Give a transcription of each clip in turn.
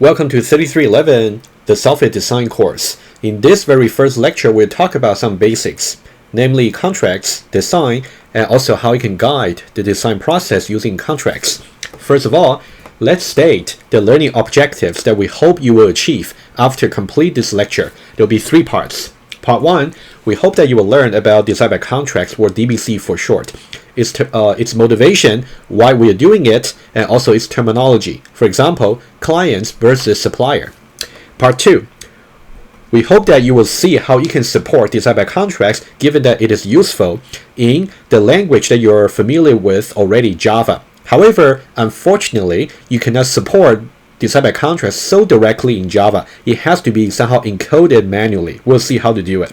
Welcome to 3311, the software design course. In this very first lecture, we'll talk about some basics, namely contracts, design, and also how you can guide the design process using contracts. First of all, let's state the learning objectives that we hope you will achieve after complete this lecture. There will be three parts. Part 1, we hope that you will learn about design by contracts, or DBC for short. Its motivation, why we are doing it, and also its terminology. For example, clients versus supplier. Part 2, we hope that you will see how you can support design by contracts given that it is useful in the language that you're familiar with already, Java. However, unfortunately, you cannot support design by contracts so directly in Java. It has to be somehow encoded manually. We'll see how to do it.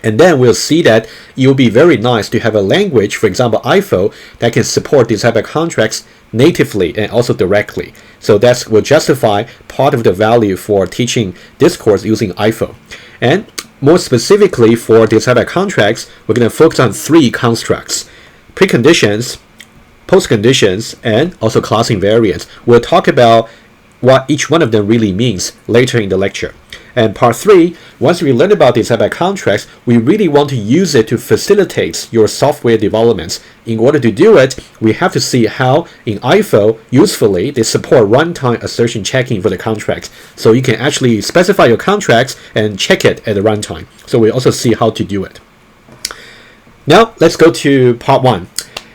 And then we'll see that it will be very nice to have a language, for example, IFO, that can support design by contracts natively and also directly. So that will justify part of the value for teaching this course using IFO. And more specifically for design by contracts, we're going to focus on three constructs: preconditions, postconditions, and also class invariants. We'll talk about what each one of them really means later in the lecture. And part 3, once we learn about design by contracts, we really want to use it to facilitate your software developments. In order to do it, we have to see how in IFO, usefully, they support runtime assertion checking for the contracts. So you can actually specify your contracts and check it at the runtime. So we also see how to do it. Now, let's go to part 1.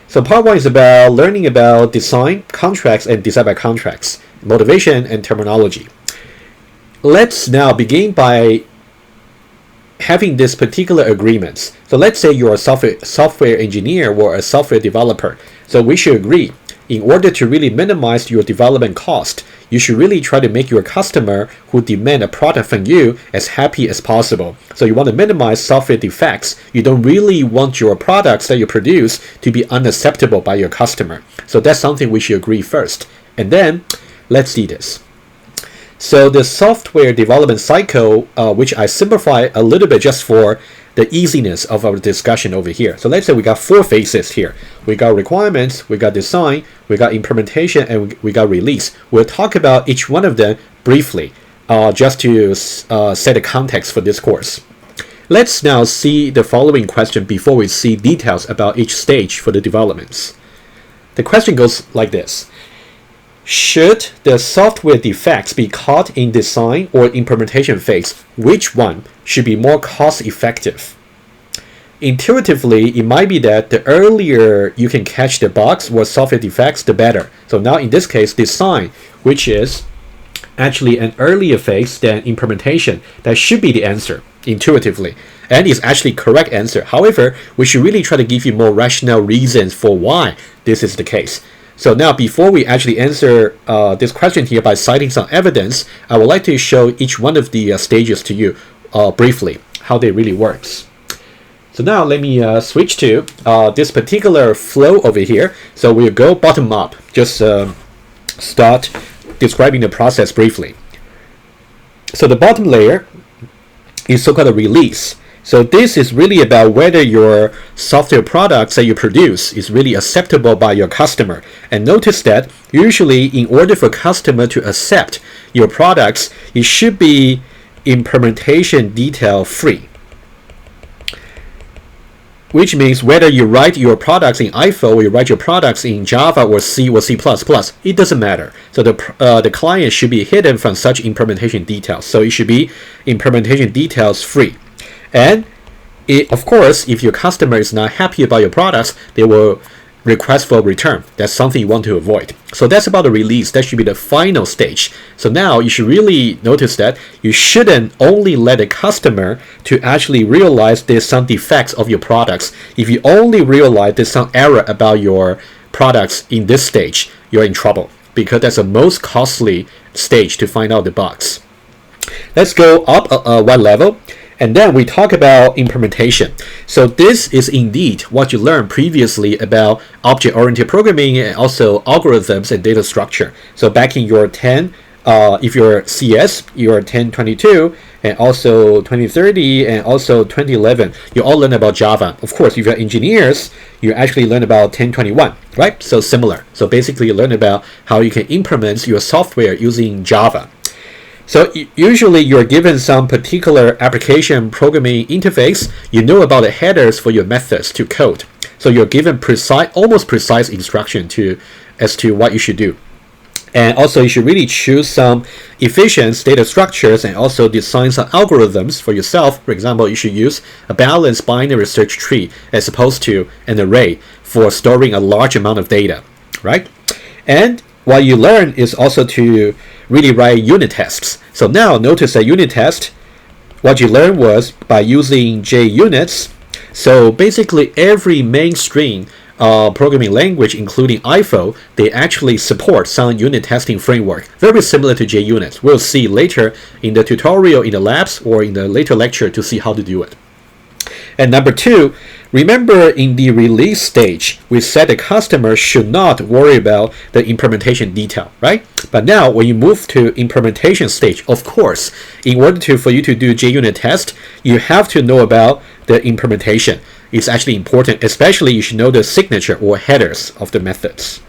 So part 1 is about learning about design, contracts, and design by contracts, motivation, and terminology. Let's now begin by having this particular agreements. So let's say you're a software engineer or a software developer. So we should agree, in order to really minimize your development cost, you should really try to make your customer who demand a product from you as happy as possible. So you want to minimize software defects. You don't really want your products that you produce to be unacceptable by your customer. So that's something we should agree first. And then let's see this. So the software development cycle, which I simplify a little bit just for the easiness of our discussion over here. So let's say we got 4 phases here. We got requirements, we got design, we got implementation, and we got release. We'll talk about each one of them briefly, just to set a context for this course. Let's now see the following question before we see details about each stage for the developments. The question goes like this. Should the software defects be caught in design or implementation phase? Which one should be more cost effective? Intuitively, it might be that the earlier you can catch the bugs or software defects, the better. So now in this case, design, which is actually an earlier phase than implementation, that should be the answer intuitively. And is actually correct answer. However, we should really try to give you more rational reasons for why this is the case. So now, before we actually answer this question here by citing some evidence, I would like to show each one of the stages to you briefly, how they really works. So now let me switch to this particular flow over here. So we'll go bottom up, just start describing the process briefly. So the bottom layer is so-called a release. So this is really about whether your software products that you produce is really acceptable by your customer. And notice that usually in order for customer to accept your products, it should be implementation detail free. Which means whether you write your products in IFO or you write your products in Java or C or C++, it doesn't matter. So the client should be hidden from such implementation details. So it should be implementation details free. And of course, if your customer is not happy about your products, they will request for a return. That's something you want to avoid. So that's about the release. That should be the final stage. So now you should really notice that you shouldn't only let the customer to actually realize there's some defects of your products. If you only realize there's some error about your products in this stage, you're in trouble, because that's the most costly stage to find out the bugs. Let's go up one level. And then we talk about implementation. So this is indeed what you learned previously about object-oriented programming and also algorithms and data structure. So back in your 10, if you're CS, you're 1022, and also 2030, and also 2011, you all learn about Java. Of course, if you're engineers, you actually learn about 1021, right? So similar. So basically, you learn about how you can implement your software using Java. So usually you're given some particular application programming interface. You know about the headers for your methods to code. So you're given almost precise instruction as to what you should do. And also you should really choose some efficient data structures and also design some algorithms for yourself. For example, you should use a balanced binary search tree as opposed to an array for storing a large amount of data, right? And what you learn is also to really write unit tests. So now notice that unit test, what you learned was by using JUnits. So basically every mainstream programming language, including IFO, they actually support some unit testing framework, very similar to JUnits. We'll see later in the tutorial, in the labs, or in the later lecture to see how to do it. And number two, remember in the release stage, we said the customer should not worry about the implementation detail, right? But now when you move to implementation stage, of course, in order for you to do JUnit test, you have to know about the implementation. It's actually important, especially you should know the signature or headers of the methods.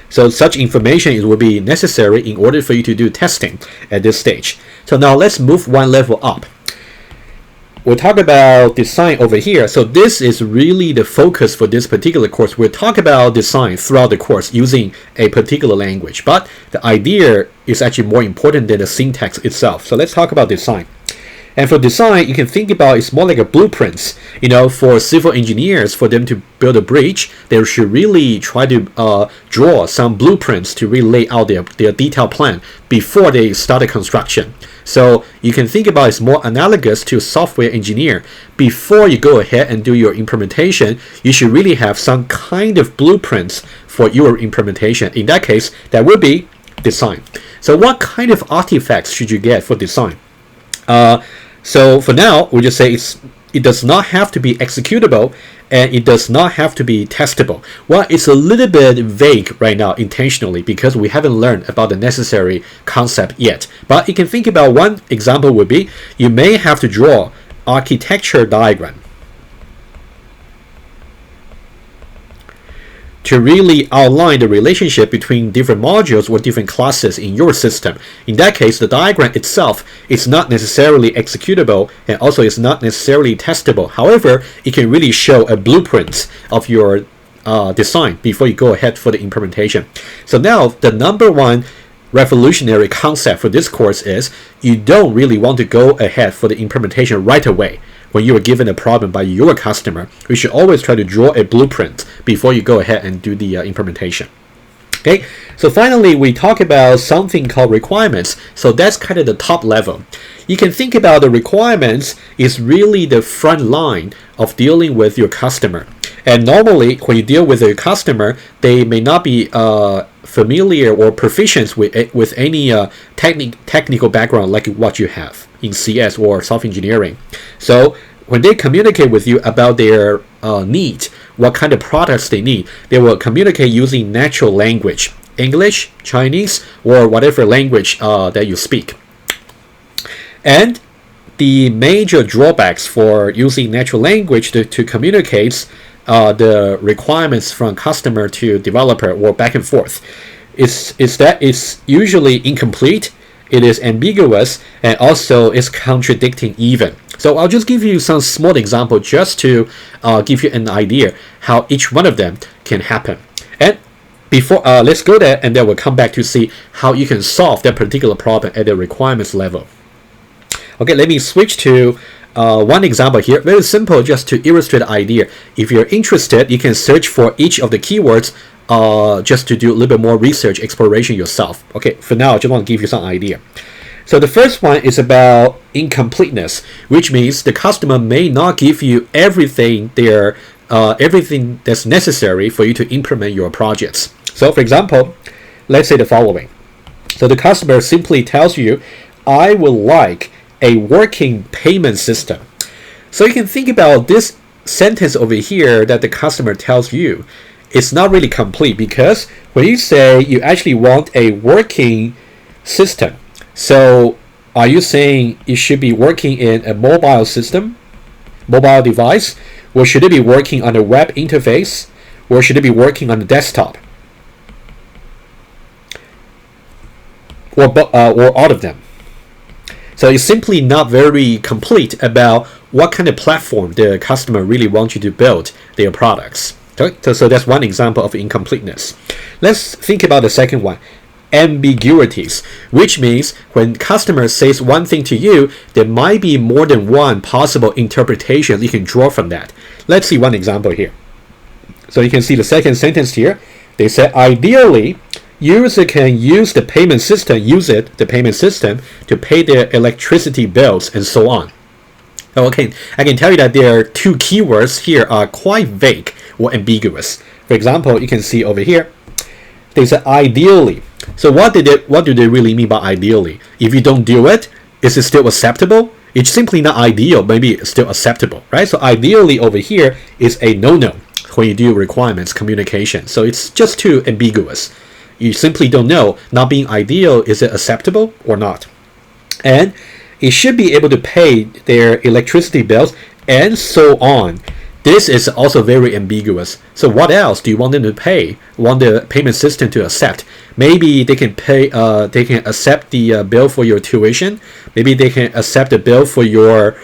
So such information will be necessary in order for you to do testing at this stage. So now let's move one level up. We'll talk about design over here. So this is really the focus for this particular course. We'll talk about design throughout the course using a particular language, but the idea is actually more important than the syntax itself. So let's talk about design. And for design, you can think about it's more like a blueprints. You know, for civil engineers, for them to build a bridge, they should really try to draw some blueprints to really lay out their detailed plan before they start the construction. So you can think about it's more analogous to software engineer. Before you go ahead and do your implementation, you should really have some kind of blueprints for your implementation. In that case, that would be design. So what kind of artifacts should you get for design? So for now, we just say it does not have to be executable and it does not have to be testable. Well, it's a little bit vague right now intentionally because we haven't learned about the necessary concept yet. But you can think about one example would be you may have to draw architecture diagram to really outline the relationship between different modules or different classes in your system. In that case, the diagram itself is not necessarily executable and also is not necessarily testable. However, it can really show a blueprint of your design before you go ahead for the implementation. So now the number one revolutionary concept for this course is you don't really want to go ahead for the implementation right away. When you are given a problem by your customer, you should always try to draw a blueprint before you go ahead and do the implementation. Okay, so finally we talk about something called requirements. So that's kind of the top level. You can think about the requirements is really the front line of dealing with your customer. And normally when you deal with a customer, they may not be familiar or proficient with any technical background like what you have in CS or software engineering. So when they communicate with you about their need, what kind of products they need, they will communicate using natural language, English, Chinese, or whatever language that you speak. And the major drawbacks for using natural language to communicate the requirements from customer to developer or back and forth is that it's usually incomplete, it is ambiguous, and also it's contradicting even. So I'll just give you some small example just to give you an idea how each one of them can happen. And before let's go there and then we'll come back to see how you can solve that particular problem at the requirements level. Okay, let me switch to one example here. Very simple, just to illustrate the idea. If you're interested, you can search for each of the keywords just to do a little bit more research exploration yourself. Okay, for now I just want to give you some idea. So the first one is about incompleteness, which means the customer may not give you everything that's necessary for you to implement your projects. So for example, let's say the following. So the customer simply tells you, I would like a working payment system. So you can think about this sentence over here that the customer tells you. It's not really complete because when you say you actually want a working system, so are you saying it should be working in a mobile system, mobile device, or should it be working on a web interface, or should it be working on the desktop? or all of them. So it's simply not very complete about what kind of platform the customer really wants you to build their products. Okay? So that's one example of incompleteness. Let's think about the second one. Ambiguities, which means when customer says one thing to you, there might be more than one possible interpretation you can draw from that. Let's see one example here. So you can see the second sentence here. They said ideally, user can use the payment system to pay their electricity bills and so on. Okay, I can tell you that there are two keywords here are quite vague or ambiguous. For example, you can see over here, they said ideally. So what do they really mean by ideally? If you don't do it, is it still acceptable? It's simply not ideal, maybe it's still acceptable, right? So ideally over here is a no-no when you do requirements communication. So it's just too ambiguous. You simply don't know, not being ideal, is it acceptable or not? And it should be able to pay their electricity bills and so on. This is also very ambiguous. So what else do you want them to pay? Want the payment system to accept? Maybe they can pay. They can accept the bill for your tuition. Maybe they can accept the bill for your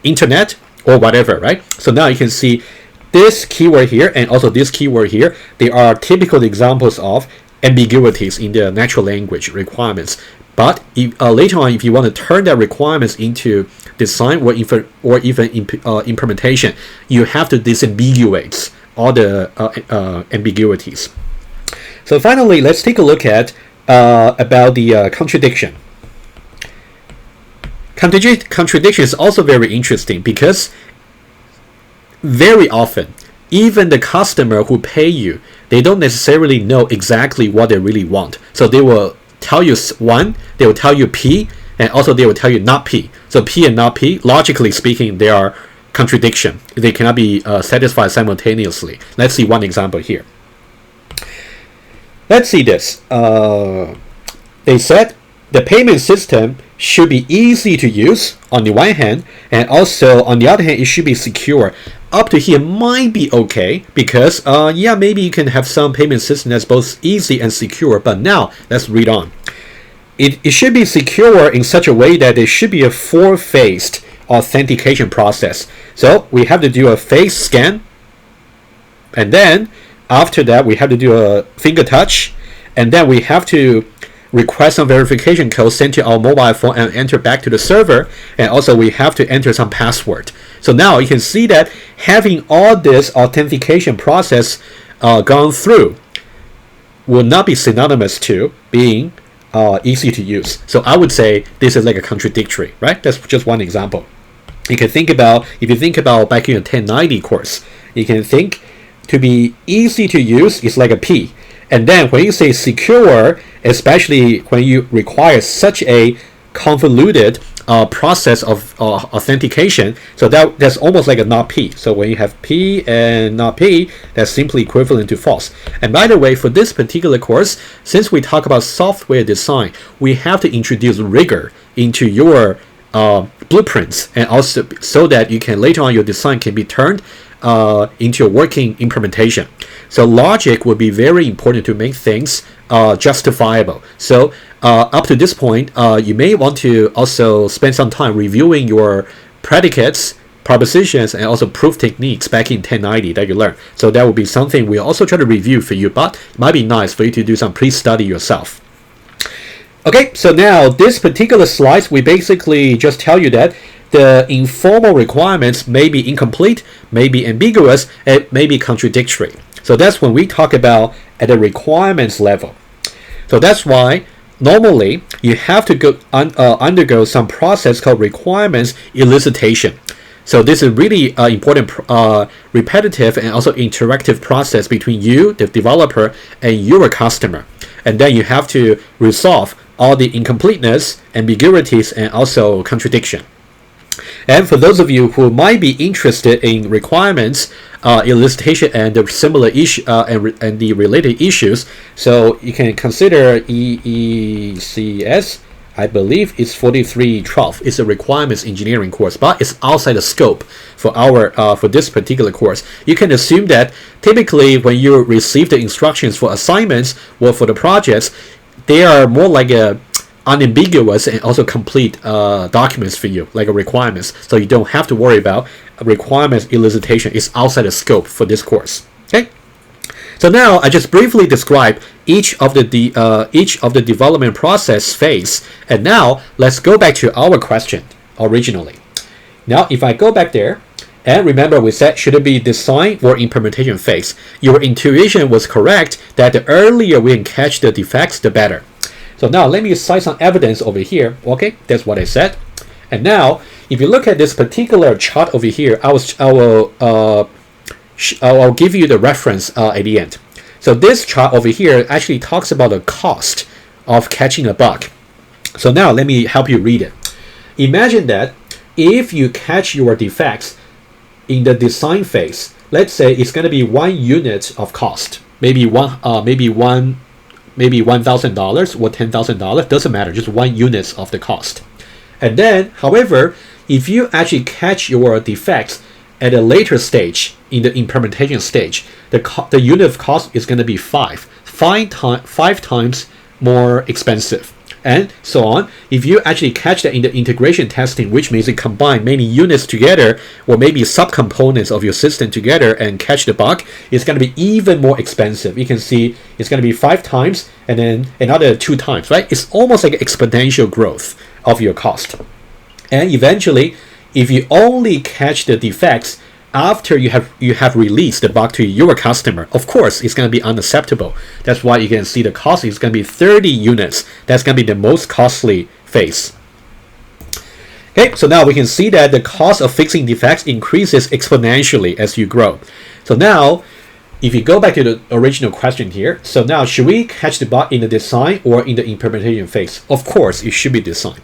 internet or whatever, right? So now you can see this keyword here and also this keyword here. They are typical examples of ambiguities in the natural language requirements. But if, later on, if you want to turn that requirements into design or even implementation, you have to disambiguate all the ambiguities. So finally, let's take a look at about the contradiction. Contradiction is also very interesting because very often, even the customer who pay you, they don't necessarily know exactly what they really want. So they will tell you one, they will tell you P, and also they will tell you not P. So P and not P, logically speaking, they are contradiction. They cannot be satisfied simultaneously. Let's see one example here. Let's see this. They said the payment system should be easy to use on the one hand, and also on the other hand, it should be secure. Up to here might be okay because maybe you can have some payment system that's both easy and secure, but now let's read on. It should be secure in such a way that there should be a four-phased authentication process. So we have to do a face scan, and then after that we have to do a finger touch, and then we have to request some verification code sent to our mobile phone and enter back to the server, and also we have to enter some password. So now you can see that having all this authentication process gone through will not be synonymous to being easy to use. So I would say this is like a contradictory, right? That's just one example. You can think about, if you think about back in your 1090 course, you can think to be easy to use is like a P. And then when you say secure, especially when you require such a convoluted process of authentication, so that's almost like a not P. So when you have P and not P, that's simply equivalent to false. And by the way, for this particular course, since we talk about software design, we have to introduce rigor into your blueprints, and also so that you can later on your design can be turned into a working implementation. So logic will be very important to make things justifiable. So up to this point, you may want to also spend some time reviewing your predicates, propositions, and also proof techniques back in 1090 that you learned. So that will be something we'll also try to review for you, but it might be nice for you to do some pre-study yourself. Okay, so now this particular slides, we basically just tell you that the informal requirements may be incomplete, may be ambiguous, and may be contradictory. So that's when we talk about at the requirements level. So that's why normally you have to go undergo some process called requirements elicitation. So this is really important, repetitive and also interactive process between you, the developer, and your customer. And then you have to resolve all the incompleteness, ambiguities, and also contradiction. And for those of you who might be interested in requirements, elicitation, and the similar issue and the related issues, so you can consider EECS. I believe it's 4312. It's a requirements engineering course, but it's outside the scope for our for this particular course. You can assume that typically when you receive the instructions for assignments or for the projects, they are more like a unambiguous and also complete documents for you, like a requirements. So you don't have to worry about requirements elicitation. It's outside the scope for this course. Okay. So now I just briefly describe each of the development process phase, and now let's go back to our question originally. Now, if I go back there, and remember we said should it be design or implementation phase? Your intuition was correct that the earlier we can catch the defects, the better. So now let me cite some evidence over here. Okay, that's what I said. And now, if you look at this particular chart over here, I'll give you the reference at the end. So this chart over here actually talks about the cost of catching a bug. So now let me help you read it. Imagine that if you catch your defects in the design phase, let's say it's going to be 1 unit of cost, maybe $1,000 or $10,000, doesn't matter, just 1 unit of the cost. And then, however, if you actually catch your defects at a later stage, in the implementation stage, the unit of cost is going to be five times more expensive, and so on. If you actually catch that in the integration testing, which means you combine many units together or maybe subcomponents of your system together and catch the bug, it's going to be even more expensive. You can see it's going to be 5 times and then another 2 times, right? It's almost like exponential growth of your cost. And eventually, if you only catch the defects after you have released the bug to your customer, of course it's going to be unacceptable. That's why you can see the cost is going to be 30 units. That's going to be the most costly phase. Okay, so now we can see that the cost of fixing defects increases exponentially as you grow. So now, if you go back to the original question here, so now should we catch the bug in the design or in the implementation phase? Of course, it should be design.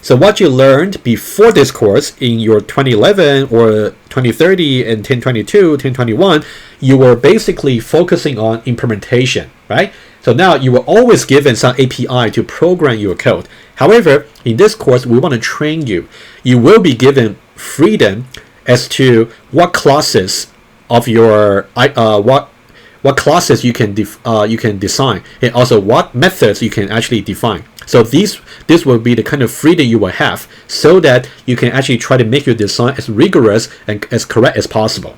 So what you learned before this course in your 2011 or 2030 and 1022, 1021, you were basically focusing on implementation, right? So now you were always given some API to program your code. However, in this course, we want to train you. You will be given freedom as to what classes of your what classes you can design, and also what methods you can actually define. So this will be the kind of freedom you will have, so that you can actually try to make your design as rigorous and as correct as possible.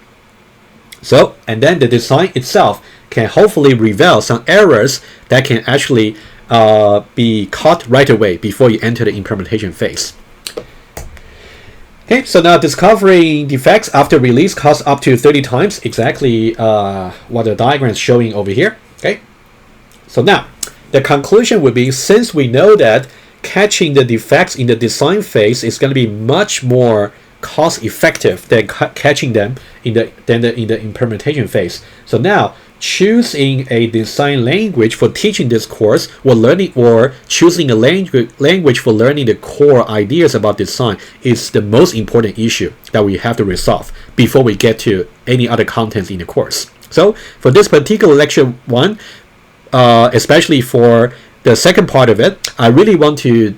So, and then the design itself can hopefully reveal some errors that can actually be caught right away before you enter the implementation phase. Okay, so now discovering defects after release costs up to 30 times, exactly what the diagram is showing over here. Okay, so now the conclusion would be, since we know that catching the defects in the design phase is going to be much more cost effective than catching them in the implementation phase. So now choosing a design language for teaching this course, or choosing a language for learning the core ideas about design is the most important issue that we have to resolve before we get to any other contents in the course. So for this particular lecture 1, especially for the second part of it, I really want to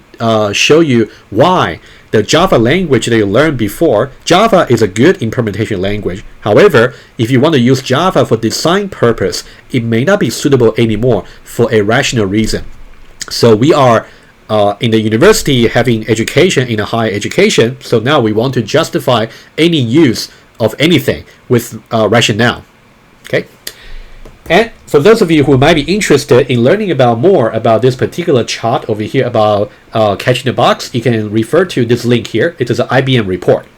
show you why the Java language that you learned before, Java is a good implementation language. However, if you want to use Java for design purpose, it may not be suitable anymore for a rational reason. So we are in the university having education in a higher education, so now we want to justify any use of anything with rationale. Okay. And for those of you who might be interested in learning more about this particular chart over here about catching the bugs, you can refer to this link here. It is an IBM report.